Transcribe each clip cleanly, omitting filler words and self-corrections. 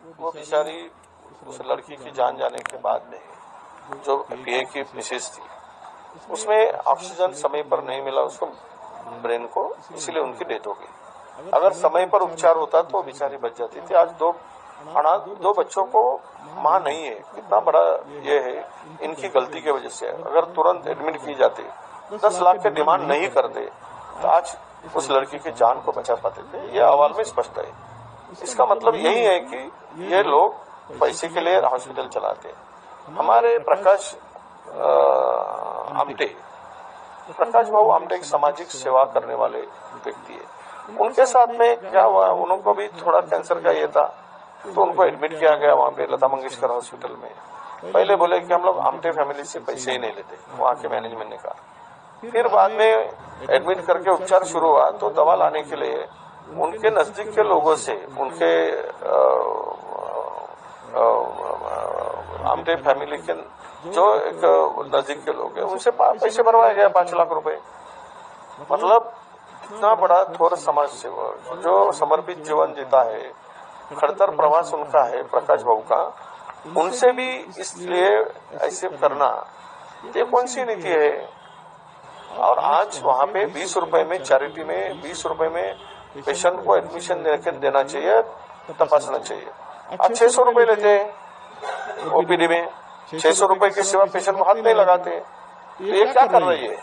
वो बेचारी उस लड़की की जान जाने के बाद में जो पीए की मिसेज थी, उसमें ऑक्सीजन समय पर नहीं मिला उसको, ब्रेन को, इसीलिए उनकी डेथ हो गई। अगर समय पर उपचार होता तो बेचारी बच जाती थी। आज दो बच्चों को मां नहीं है, कितना बड़ा ये है, इनकी गलती की वजह से। अगर तुरंत एडमिट की जाती, 10 लाख के डिमांड नहीं करते तो आज उस लड़की की जान को बचा पाते थे। ये अहवाल में स्पष्ट है। इसका मतलब यही है कि ये लोग पैसे के लिए हॉस्पिटल चलाते। हमारे प्रकाश बाबू आमटे एक सामाजिक सेवा करने वाले व्यक्ति है। उनके साथ में क्या हुआ, उनको भी थोड़ा कैंसर का ये था, तो उनको एडमिट किया गया वहां पे लता मंगेशकर हॉस्पिटल में। पहले बोले कि हम लोग आमटे फैमिली से पैसे ही नहीं लेते, वहां के मैनेजमेंट ने कहा। फिर बाद में एडमिट करके उपचार शुरू हुआ तो दवा लाने के लिए उनके नजदीक के लोगों से, उनके आमटे फैमिली के जो एक नजदीक के लोग हैं, उनसे पैसे भरवाए गए 5 लाख रुपए। मतलब इतना बड़ा थोर समाज सेवक जो समर्पित जीवन जीता है, खड़तर प्रवास उनका है प्रकाश बाबू का, उनसे भी इसलिए ऐसे करना, ये कौन सी नीति है। और आज वहां पे 20 रुपए में, चैरिटी में 20 रुपए में पेशेंट को एडमिशन देना चाहिए, तपासना चाहिए। आज 600 रुपए लेते हैं ओपीडी में, 600 रुपए के सिवा पेशेंट को हाथ नहीं लगाते। तो ये क्या कर रही है,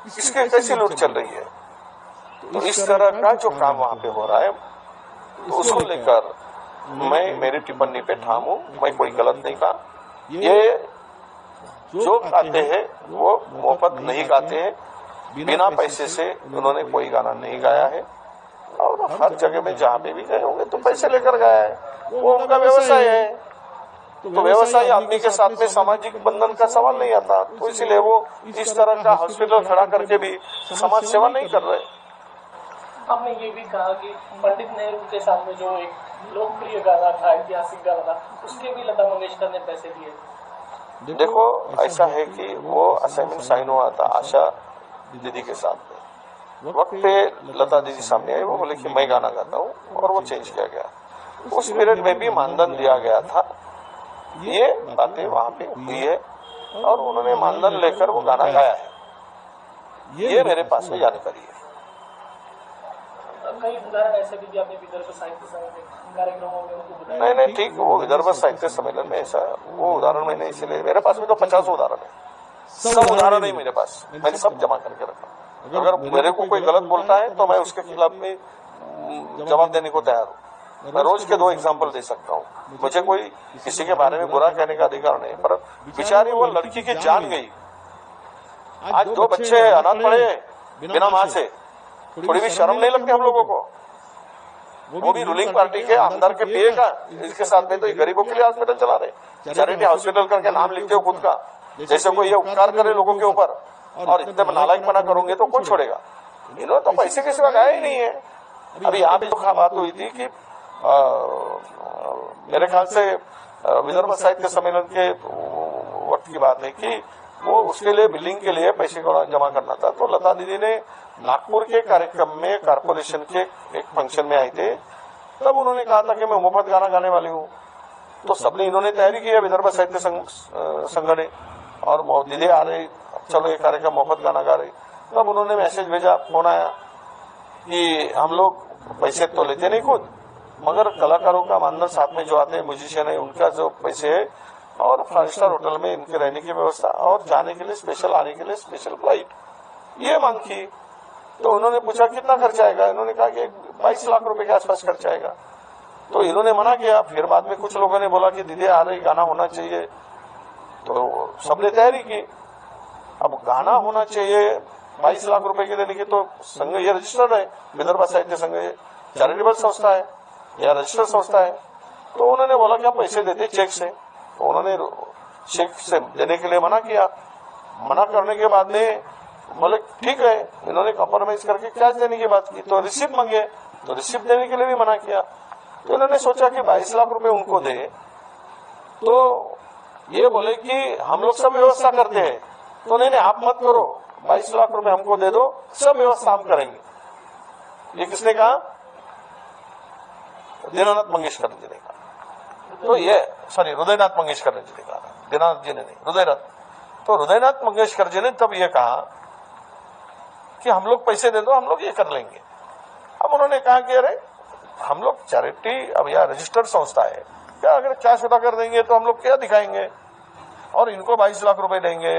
इसके कैसी लूट चल रही है। तो इस तरह का जो काम वहां पे हो रहा है, तो उसको लेकर मैं मेरी टिप्पणी पे ठाम हूं। मैं कोई गलत नहीं कहा। ये जो गाते हैं वो मुफ्त नहीं गाते हैं, बिना पैसे से उन्होंने कोई गाना नहीं गाया है। और हर जगह में जहाँ पे भी गए होंगे तो पैसे लेकर गया है, वो उनका व्यवसाय है। तो व्यवसायी आदमी के साथ में सामाजिक बंधन का सवाल नहीं आता, तो इसीलिए वो इस तरह का हॉस्पिटल खड़ा करके भी समाज सेवा नहीं कर रहे। आपने ये भी कहा कि पंडित नेहरू के साथ में जो एक लोकप्रिय गाना था, ऐतिहासिक गाना था, उसके भी लता मंगेशकर ने पैसे दिए। देखो ऐसा है कि वो असाइनमेंट साइन हुआ था आशा दीदी के साथ में, वक्त पे लता दीदी सामने आई, वो बोले कि मैं गाना गाता हूँ, और वो चेंज किया गया। उस पीरियड में भी मानधन दिया गया था। ये बातें वहां पे हुई है और उन्होंने मानधन लेकर वो गाना गाया है। ये मेरे पास में जानकारी है। कई उदाहरण ऐसे भी आपने विदर्भ साहित्य सम्मेलन कार्यक्रमों में उनको बताया। नहीं ठीक, वो विदर्भ साहित्य सम्मेलन में ऐसा वो उदाहरण मैंने इसलिए, मेरे पास में तो 50 उदाहरण है, सब उदाहरण नहीं मेरे पास, मैंने सब जमा करके रखा। अगर मेरे को कोई गलत बोलता है तो मैं उसके खिलाफ में जवाब देने को तैयार हूँ। मैं रोज के 2 एग्जाम्पल दे सकता हूँ। मुझे कोई किसी के बारे में बुरा कहने का अधिकार नहीं, पर बेचारी वो लड़की की जान गई। आज 2 बच्चे अनाथ पड़े बिना माँ से, थोड़ी भी शर्म नहीं लगती हम लोगों को। वो भी रूलिंग पार्टी के आमदार के पीए का, इसके साथ में तो ये गरीबों के लिए हॉस्पिटल चला रहे, चैरिटी हॉस्पिटल करके नाम लिखते हो खुद का, जैसे कोई ये उपकार करे लोगों के ऊपर। और इतने नालायक बना करोगे तो कौन छोड़ेगा। इन्होंने तो पैसे के सिवा गाया ही नहीं है। अभी यहाँ पे जो बात हुई थी कि मेरे ख्याल से विदर्भ साहित्य सम्मेलन के वक्त की बात है कि वो उसके लिए बिल्डिंग के लिए पैसे जमा करना था। तो लता दीदी ने नागपुर के कार्यक्रम में कारपोरेशन के एक फंक्शन में आए थे, तब उन्होंने कहा था कि मैं मुफ्त गाना गाने वाली हूँ। तो सबने इन्होंने तैयारी की है विदर्भ साहित्य संघ ने, और दीदी आ रही, चलो ये कार्यक्रम मुफ्त गाना गा रही। तब उन्होंने मैसेज भेजा, फोन आया कि हम लोग पैसे तो लेते नहीं खुद, मगर कलाकारों का मानधन साथ में जो आते हैं म्यूजिशियन है उनका जो पैसे है, और 5 स्टार होटल में इनके रहने की व्यवस्था, और जाने के लिए स्पेशल, आने के लिए स्पेशल फ्लाइट, ये मांग की। तो उन्होंने पूछा कितना खर्चा आएगा, इन्होंने कहा कि 22 लाख रुपए के आसपास खर्चा आएगा। तो इन्होंने मना किया। फिर बाद में कुछ लोगों ने बोला कि दीदी आ रही, गाना होना चाहिए, तो सबने तैयारी की। अब गाना होना चाहिए 22 लाख रुपए के देने की, तो संघ ये रजिस्टर्ड है, विदर्भ साहित्य संघ चैरिटेबल संस्था है या रजिस्टर्ड संस्था है। तो उन्होंने बोला कि आप पैसे देते चेक से, तो उन्होंने चेक से देने के लिए मना किया। मना करने के बाद में बोले ठीक है, इन्होंने कॉम्प्रोमाइज करके कैश देने की बात की, तो रिसिप्ट मांगे, तो रिसिप्ट देने के लिए भी मना किया। तो इन्होंने सोचा कि 22 लाख रुपए उनको दे, तो ये बोले कि हम लोग सब व्यवस्था करते हैं। तो नहीं आप मत करो, 22 लाख रुपए हमको दे दो, सब व्यवस्था हम करेंगे। ये किसने कहा? दीनानाथ मंगेशकर जी ने कहा। तो ये सॉरी हृदयनाथ मंगेशकर जी ने कहा, दिनानाथ जी ने नहीं, हृदयनाथ। तो हृदयनाथ मंगेशकर जी ने तब ये कहा कि हम लोग पैसे दे दो, हम लोग ये कर लेंगे। अब उन्होंने कहा कि अरे हम लोग चैरिटी अब या रजिस्टर्ड संस्था है, क्या अगर कैश अदा कर देंगे तो हम लोग क्या दिखाएंगे, और इनको 22 लाख रुपए देंगे,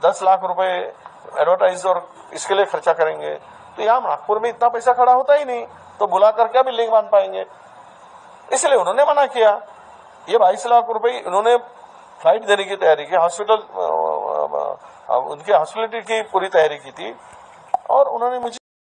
10 लाख रुपए एडवर्टाइज और इसके लिए खर्चा करेंगे, तो यहाँ नागपुर में इतना पैसा खड़ा होता ही नहीं, तो बुलाकर क्या बिल्डिंग बांध पाएंगे। इसलिए उन्होंने मना किया। ये 22 लाख रुपए उन्होंने फ्लाइट देने की तैयारी की, हॉस्पिटल उनके हॉस्पिटलिटी की पूरी तैयारी की थी, और उन्होंने मुझे